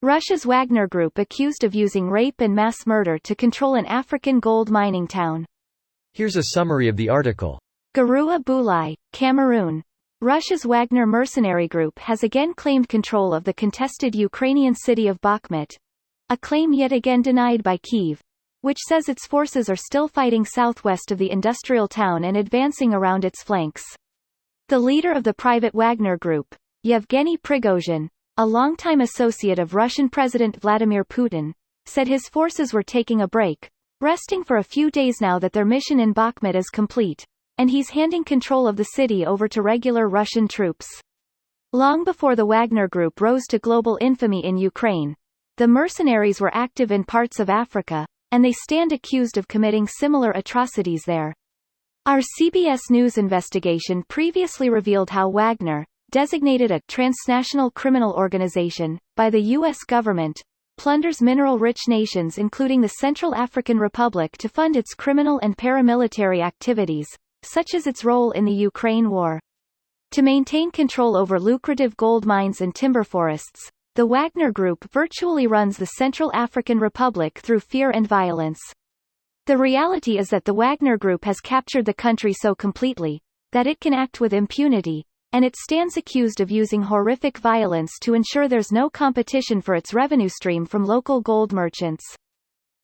Russia's Wagner Group accused of using rape and mass murder to control an African gold mining town. Here's a summary of the article. Garua Bulai, Cameroon. Russia's Wagner mercenary group has again claimed control of the contested Ukrainian city of Bakhmut. A claim yet again denied by Kyiv, which says its forces are still fighting southwest of the industrial town and advancing around its flanks. The leader of the private Wagner Group, Yevgeny Prigozhin, a longtime associate of Russian President Vladimir Putin, said his forces were taking a break, resting for a few days now that their mission in Bakhmut is complete, and he's handing control of the city over to regular Russian troops. Long before the Wagner Group rose to global infamy in Ukraine, the mercenaries were active in parts of Africa, and they stand accused of committing similar atrocities there. Our CBS News investigation previously revealed how Wagner, designated a transnational criminal organization by the U.S. government, plunders mineral-rich nations including the Central African Republic to fund its criminal and paramilitary activities, such as its role in the Ukraine war. To maintain control over lucrative gold mines and timber forests, the Wagner Group virtually runs the Central African Republic through fear and violence. The reality is that the Wagner Group has captured the country so completely that it can act with impunity, and it stands accused of using horrific violence to ensure there's no competition for its revenue stream from local gold merchants.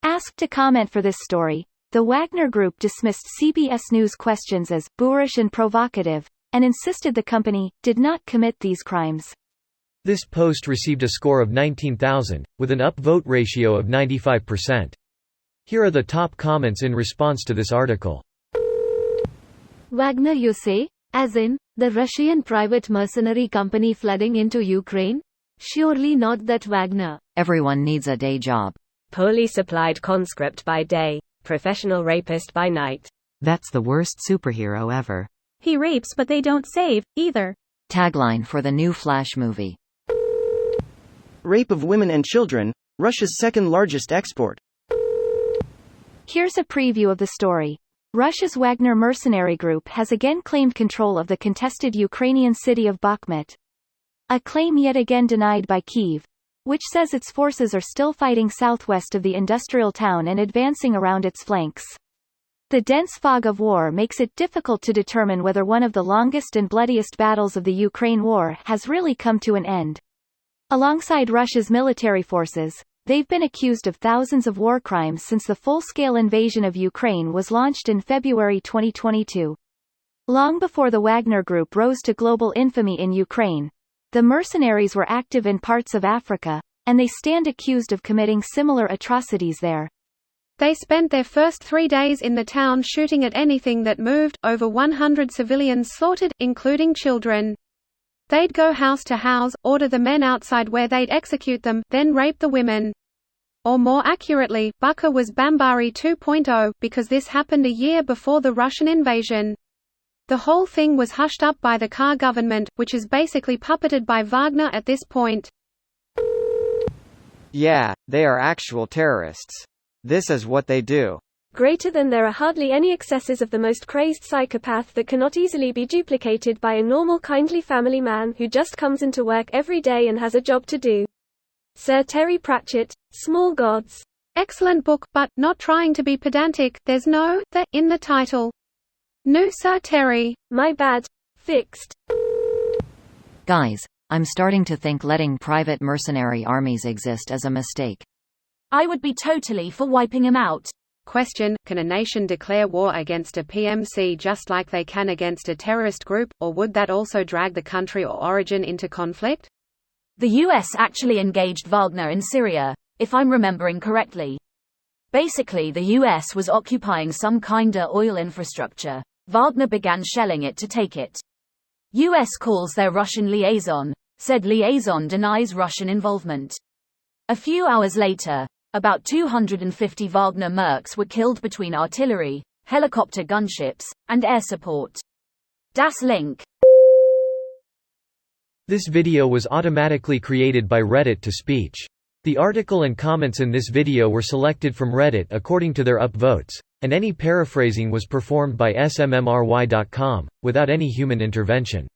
Asked to comment for this story, the Wagner Group dismissed CBS News questions as boorish and provocative, and insisted the company did not commit these crimes. This post received a score of 19,000, with an upvote ratio of 95%. Here are the top comments in response to this article. Wagner, you say? As in, the Russian private mercenary company flooding into Ukraine? Surely not that Wagner. Everyone needs a day job. Poorly supplied conscript by day, professional rapist by night. That's the worst superhero ever. He rapes but they don't save, either. Tagline for the new Flash movie. Rape of women and children, Russia's second largest export. Here's a preview of the story. Russia's Wagner mercenary group has again claimed control of the contested Ukrainian city of Bakhmut. A claim yet again denied by Kyiv, which says its forces are still fighting southwest of the industrial town and advancing around its flanks. The dense fog of war makes it difficult to determine whether one of the longest and bloodiest battles of the Ukraine war has really come to an end. Alongside Russia's military forces, they've been accused of thousands of war crimes since the full-scale invasion of Ukraine was launched in February 2022. Long before the Wagner Group rose to global infamy in Ukraine, the mercenaries were active in parts of Africa, and they stand accused of committing similar atrocities there. They spent their first 3 days in the town shooting at anything that moved, over 100 civilians slaughtered, including children. They'd go house to house, order the men outside where they'd execute them, then rape the women. Or more accurately, Bucha was Bambari 2.0, because this happened a year before the Russian invasion. The whole thing was hushed up by the Kar government, which is basically puppeted by Wagner at this point. Yeah, they are actual terrorists. This is what they do. Greater than there are hardly any excesses of the most crazed psychopath that cannot easily be duplicated by a normal kindly family man who just comes into work every day and has a job to do. Sir Terry Pratchett, Small Gods. Excellent book, but, not trying to be pedantic, there's no "the" in the title. No Sir Terry. My bad. Fixed. Guys, I'm starting to think letting private mercenary armies exist is a mistake. I would be totally for wiping them out. Question: can a nation declare war against a PMC just like they can against a terrorist group, or would that also drag the country or origin into conflict? The US actually engaged Wagner in Syria, if I'm remembering correctly. Basically the US was occupying some kinda oil infrastructure. Wagner began shelling it to take it. US calls their Russian liaison, said liaison denies Russian involvement. A few hours later, about 250 Wagner mercs were killed between artillery, helicopter gunships, and air support. Das Link. This video was automatically created by Reddit to speech. The article and comments in this video were selected from Reddit according to their upvotes, and any paraphrasing was performed by smmry.com, without any human intervention.